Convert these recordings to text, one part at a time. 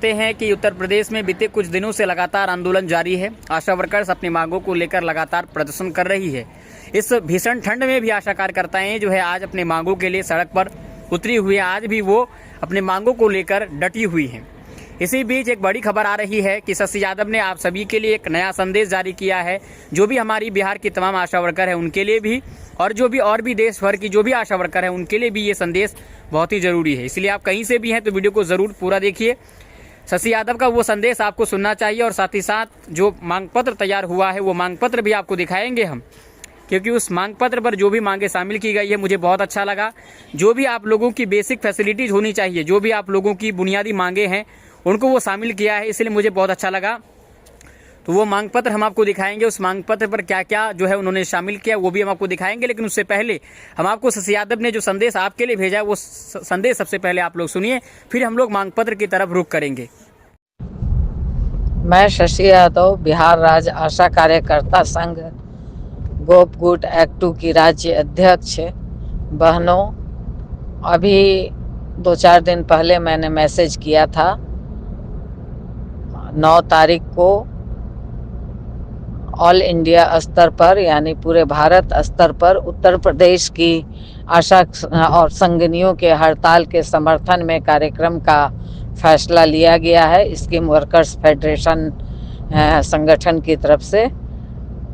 देखते हैं कि उत्तर प्रदेश में बीते कुछ दिनों से लगातार आंदोलन जारी है। आशा वर्कर्स अपनी मांगों को लेकर लगातार प्रदर्शन कर रही है। इस भीषण ठंड में भी आशा कार्यकर्ताएं जो है आज अपनी मांगों के लिए सड़क पर उतरी हुई है। आज भी वो अपनी मांगों को लेकर डटी हुई हैं। इसी बीच एक बड़ी खबर आ रही है कि शशि यादव ने आप सभी के लिए एक नया संदेश जारी किया है, जो भी हमारी बिहार की तमाम आशा वर्कर है उनके लिए भी, और जो भी देश भर की जो भी आशा वर्कर है उनके लिए भी ये संदेश बहुत ही ज़रूरी है। इसलिए आप कहीं से भी हैं तो वीडियो को ज़रूर पूरा देखिए। शशि यादव का वो संदेश आपको सुनना चाहिए, और साथ ही साथ जो मांग पत्र तैयार हुआ है वो मांग पत्र भी आपको दिखाएंगे हम, क्योंकि उस मांग पत्र पर जो भी मांगे शामिल की गई है मुझे बहुत अच्छा लगा। जो भी आप लोगों की बेसिक फैसिलिटीज़ होनी चाहिए, जो भी आप लोगों की बुनियादी मांगे हैं उनको वो शामिल किया है, इसलिए मुझे बहुत अच्छा लगा। तो वो मांग पत्र हम आपको दिखाएंगे। उस मांग पत्र पर क्या क्या जो है उन्होंने शामिल किया वो भी हम आपको दिखाएंगे। लेकिन उससे पहले हम आपको शशि यादव ने जो संदेश आपके लिए भेजा है वो संदेश सबसे पहले आप लोग सुनिए, फिर हम लोग मांग पत्र की तरफ रुख करेंगे। मैं शशि यादव, बिहार राज्य आशा कार्यकर्ता संघ गोप गुट एक्ट 2 की राज्य अध्यक्ष। बहनों, अभी 2-4 दिन पहले मैंने मैसेज किया था। 9 तारीख को ऑल इंडिया स्तर पर यानी पूरे भारत स्तर पर उत्तर प्रदेश की आशा और संगनियों के हड़ताल के समर्थन में कार्यक्रम का फैसला लिया गया है स्कीम वर्कर्स फेडरेशन संगठन की तरफ से।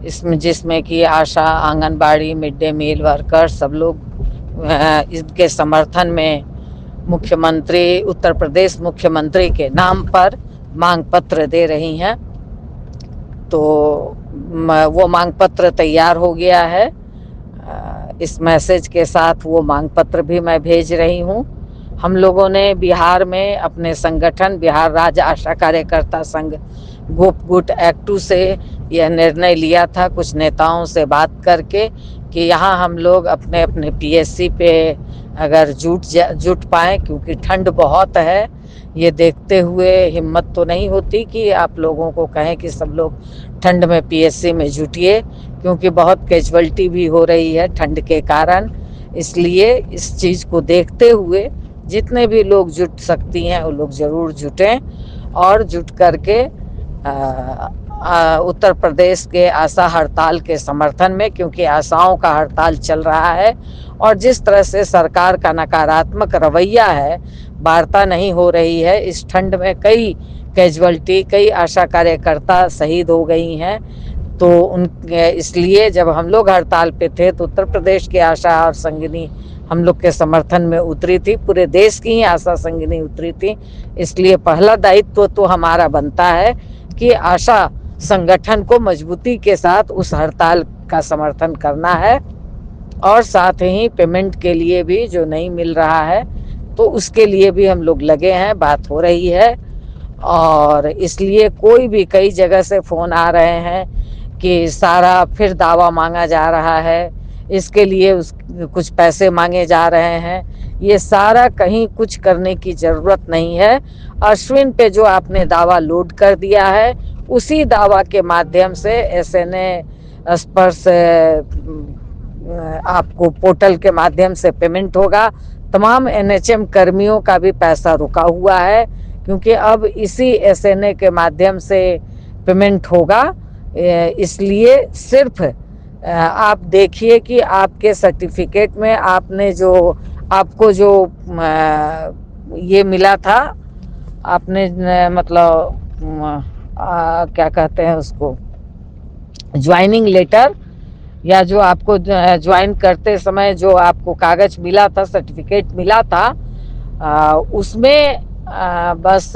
जिसमें कि ASHA, anganwadi, mid day meal worker सब लोग इसके समर्थन में मुख्यमंत्री, उत्तर प्रदेश मुख्यमंत्री के नाम पर मांग पत्र दे रही हैं। तो वो मांग पत्र तैयार हो गया है। इस मैसेज के साथ वो मांग पत्र भी मैं भेज रही हूँ। हम लोगों ने बिहार में अपने संगठन बिहार राज्य आशा कार्यकर्ता संघ गोप गुट एक्ट 2 से यह निर्णय लिया था, कुछ नेताओं से बात करके, कि यहाँ हम लोग अपने अपने पीएससी पे अगर जुट पाएँ, क्योंकि ठंड बहुत है। ये देखते हुए हिम्मत तो नहीं होती कि आप लोगों को कहें कि सब लोग ठंड में पीएससी में जुटिए, क्योंकि बहुत कैजुअल्टी भी हो रही है ठंड के कारण। इसलिए इस चीज़ को देखते हुए जितने भी लोग जुट सकती हैं वो लोग ज़रूर जुटें, और जुट करके उत्तर प्रदेश के आशा हड़ताल के समर्थन में, क्योंकि आशाओं का हड़ताल चल रहा है और जिस तरह से सरकार का नकारात्मक रवैया है, वार्ता नहीं हो रही है। इस ठंड में कई कैजुअल्टी, कई आशा कार्यकर्ता शहीद हो गई हैं। तो इसलिए जब हम लोग हड़ताल पे थे तो उत्तर प्रदेश के आशा और संगिनी हम लोग के समर्थन में उतरी थी, पूरे देश की ही आशा संगिनी उतरी थी। इसलिए पहला दायित्व तो हमारा बनता है कि आशा संगठन को मजबूती के साथ उस हड़ताल का समर्थन करना है, और साथ ही पेमेंट के लिए भी जो नहीं मिल रहा है तो उसके लिए भी हम लोग लगे हैं, बात हो रही है। और इसलिए कोई भी कई जगह से फ़ोन आ रहे हैं कि सारा फिर दावा मांगा जा रहा है, इसके लिए कुछ पैसे मांगे जा रहे हैं। ये सारा कहीं कुछ करने की ज़रूरत नहीं है। अश्विन पे जो आपने दावा लोड कर दिया है उसी दावा के माध्यम से एसएनए स्पर्श आपको पोर्टल के माध्यम से पेमेंट होगा। तमाम एनएचएम कर्मियों का भी पैसा रुका हुआ है, क्योंकि अब इसी एसएनए के माध्यम से पेमेंट होगा। इसलिए सिर्फ आप देखिए कि आपके सर्टिफिकेट में आपको जो ये मिला था, आपने मतलब क्या कहते हैं उसको, ज्वाइनिंग लेटर, या जो आपको ज्वाइन करते समय जो आपको कागज मिला था, सर्टिफिकेट मिला था, उसमें बस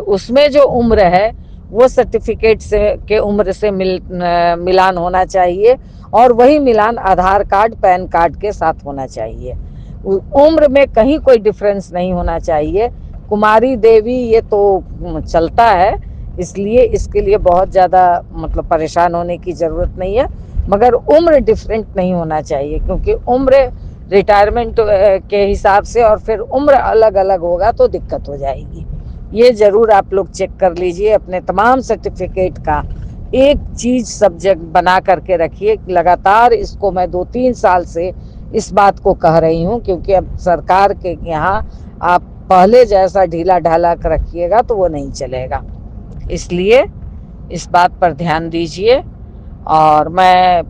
उसमें जो उम्र है वो सर्टिफिकेट से के उम्र से मिलान होना चाहिए, और वही मिलान आधार कार्ड, पैन कार्ड के साथ होना चाहिए। उम्र में कहीं कोई डिफरेंस नहीं होना चाहिए। कुमारी देवी ये तो चलता है, इसलिए इसके लिए बहुत ज़्यादा मतलब परेशान होने की ज़रूरत नहीं है, मगर उम्र डिफरेंट नहीं होना चाहिए, क्योंकि उम्र रिटायरमेंट के हिसाब से और फिर उम्र अलग अलग होगा तो दिक्कत हो जाएगी। ये ज़रूर आप लोग चेक कर लीजिए अपने तमाम सर्टिफिकेट का। एक चीज़ सब्जेक्ट बना करके रखिए। लगातार इसको मैं 2-3 साल से इस बात को कह रही हूँ, क्योंकि अब सरकार के यहाँ आप पहले जैसा ढीला ढाला कर रखिएगा तो वो नहीं चलेगा। इसलिए इस बात पर ध्यान दीजिए। और मैं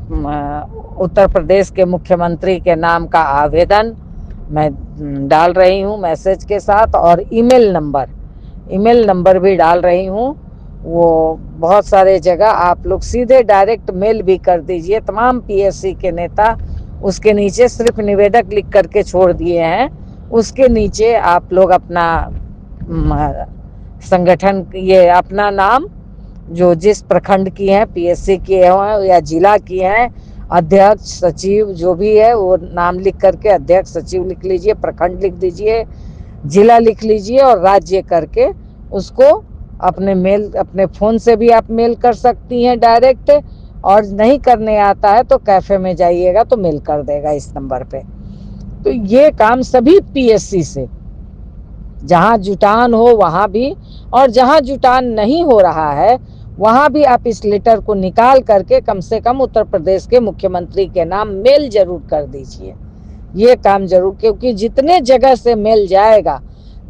उत्तर प्रदेश के मुख्यमंत्री के नाम का आवेदन मैं डाल रही हूँ मैसेज के साथ, और ईमेल नंबर भी डाल रही हूँ। वो बहुत सारे जगह आप लोग सीधे डायरेक्ट मेल भी कर दीजिए। तमाम पीएससी के नेता उसके नीचे सिर्फ निवेदक लिख करके छोड़ दिए हैं, उसके नीचे आप लोग अपना संगठन, ये अपना नाम जो जिस प्रखंड की है, पीएससी की है या जिला की है, अध्यक्ष सचिव जो भी है वो नाम लिख करके अध्यक्ष सचिव लिख लीजिए, प्रखंड लिख दीजिए, जिला लिख लीजिए और राज्य करके उसको अपने फ़ोन से भी आप मेल कर सकती हैं डायरेक्ट। और नहीं करने आता है तो कैफ़े में जाइएगा तो मेल कर देगा इस नंबर पे। तो ये काम सभी पीएससी से, जहाँ जुटान हो वहाँ भी, और जहाँ जुटान नहीं हो रहा है वहाँ भी आप इस लेटर को निकाल करके कम से कम उत्तर प्रदेश के मुख्यमंत्री के नाम मेल जरूर कर दीजिए। ये काम जरूर, क्योंकि जितने जगह से मेल जाएगा,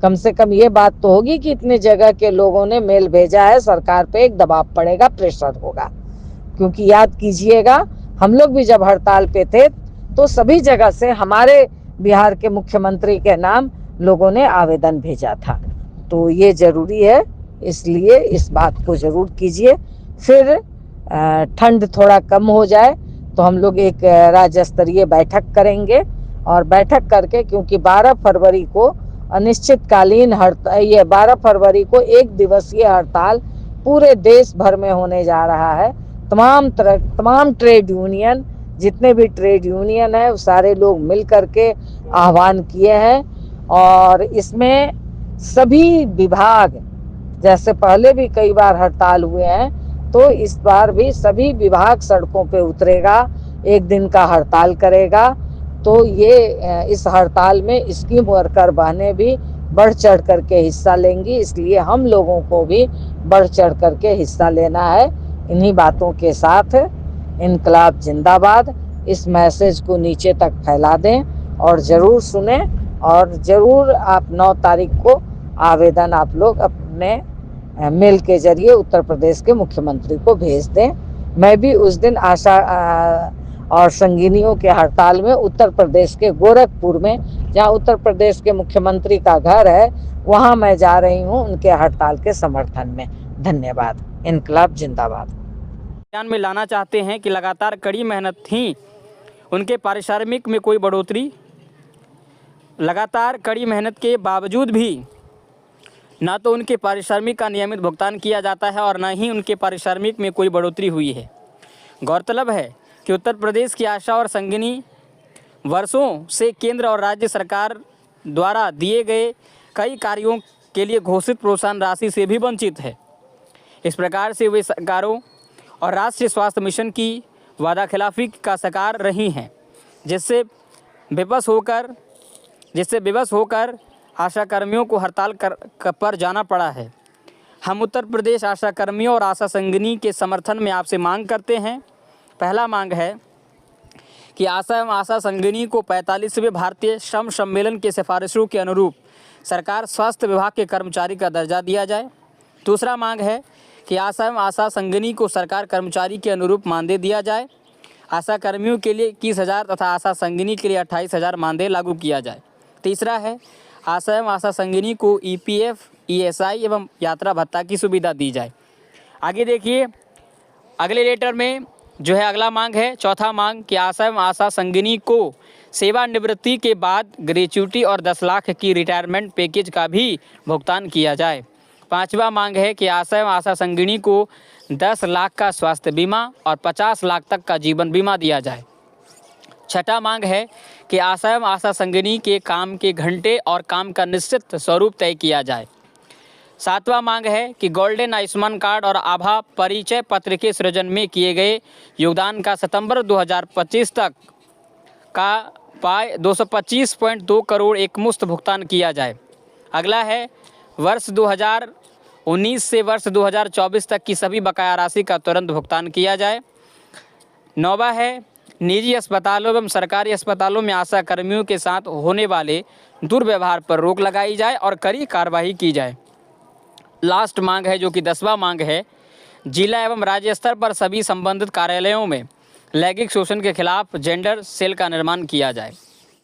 कम से कम ये बात तो होगी कि इतने जगह के लोगों ने मेल भेजा है, सरकार पे एक दबाव पड़ेगा, प्रेशर होगा। क्योंकि याद कीजिएगा, हम लोग भी जब हड़ताल पे थे तो सभी जगह से हमारे बिहार के मुख्यमंत्री के नाम लोगों ने आवेदन भेजा था। तो ये जरूरी है, इसलिए इस बात को जरूर कीजिए। फिर ठंड थोड़ा कम हो जाए तो हम लोग एक राज्य स्तरीय बैठक करेंगे, और बैठक करके, क्योंकि 12 फरवरी को अनिश्चितकालीन हड़ताल, ये 12 फरवरी को एक दिवसीय हड़ताल पूरे देश भर में होने जा रहा है। तमाम ट्रेड यूनियन, जितने भी ट्रेड यूनियन है, सारे लोग मिल करके आह्वान किए हैं। और इसमें सभी विभाग, जैसे पहले भी कई बार हड़ताल हुए हैं, तो इस बार भी सभी विभाग सड़कों पे उतरेगा, एक दिन का हड़ताल करेगा। तो ये इस हड़ताल में स्कीम वर्कर बहनें भी बढ़ चढ़ करके हिस्सा लेंगी, इसलिए हम लोगों को भी बढ़ चढ़ करके हिस्सा लेना है। इन्हीं बातों के साथ इनकलाब जिंदाबाद, इस मैसेज को नीचे तक फैला दें और ज़रूर सुने, और ज़रूर आप 9 तारीख को आवेदन आप लोग अपने मेल के जरिए उत्तर प्रदेश के मुख्यमंत्री को भेज दें। मैं भी उस दिन आशा और संगिनियों के हड़ताल में उत्तर प्रदेश के गोरखपुर में, जहां उत्तर प्रदेश के मुख्यमंत्री का घर है, वहां मैं जा रही हूं उनके हड़ताल के समर्थन में। धन्यवाद। इनकलाब जिंदाबाद। ध्यान में लाना चाहते हैं कि लगातार कड़ी मेहनत थी, उनके पारिश्रमिक में कोई बढ़ोतरी, लगातार कड़ी मेहनत के बावजूद भी ना तो उनके पारिश्रमिक का नियमित भुगतान किया जाता है और न ही उनके पारिश्रमिक में कोई बढ़ोतरी हुई है। गौरतलब है कि उत्तर प्रदेश की आशा और संगिनी वर्षों से केंद्र और राज्य सरकार द्वारा दिए गए कई कार्यों के लिए घोषित प्रोत्साहन राशि से भी वंचित है। इस प्रकार से वे सरकारों और राष्ट्रीय स्वास्थ्य मिशन की वादाखिलाफी का शिकार रही हैं, जिससे विवश होकर आशा कर्मियों को हड़ताल पर जाना पड़ा है। हम उत्तर प्रदेश आशा कर्मियों और आशा संगिनी के समर्थन में आपसे मांग करते हैं। पहला मांग है कि आशा एवं आशा संगिनी को 45वें भारतीय श्रम सम्मेलन के सिफारिशों के अनुरूप सरकार स्वास्थ्य विभाग के कर्मचारी का दर्जा दिया जाए। दूसरा मांग है कि आशा एवं आशा संगिनी को सरकार कर्मचारी के अनुरूप मानदेय दिया जाए। आशा कर्मियों के लिए 21,000 तथा आशा संगिनी के लिए 28,000 मानदेय लागू किया जाए। तीसरा है आशा एवं आशा संगिनी को EPF, ESI एवं यात्रा भत्ता की सुविधा दी जाए। आगे देखिए अगले लेटर में जो है अगला मांग है, चौथा मांग कि आशा एवं आशा संगिनी को सेवानिवृत्ति के बाद ग्रेच्युटी और 10 लाख की रिटायरमेंट पैकेज का भी भुगतान किया जाए। पांचवा मांग है कि आशा एवं आशा संगिनी को 10 लाख का स्वास्थ्य बीमा और 50 लाख तक का जीवन बीमा दिया जाए। छठा मांग है कि आशा एवं आशा संगिनी के काम के घंटे और काम का निश्चित स्वरूप तय किया जाए। सातवां मांग है कि गोल्डन आयुष्मान कार्ड और आभा परिचय पत्र के सृजन में किए गए योगदान का सितंबर 2025 तक का पाए 225.2 करोड़ एकमुश्त भुगतान किया जाए। अगला है वर्ष 2019 से वर्ष 2024 तक की सभी बकाया राशि का तुरंत भुगतान किया जाए। नौवां है निजी अस्पतालों एवं सरकारी अस्पतालों में आशा कर्मियों के साथ होने वाले दुर्व्यवहार पर रोक लगाई जाए और कड़ी कार्रवाई की जाए। लास्ट मांग है, जो कि 10वां मांग है, जिला एवं राज्य स्तर पर सभी संबंधित कार्यालयों में लैंगिक शोषण के खिलाफ जेंडर सेल का निर्माण किया जाए।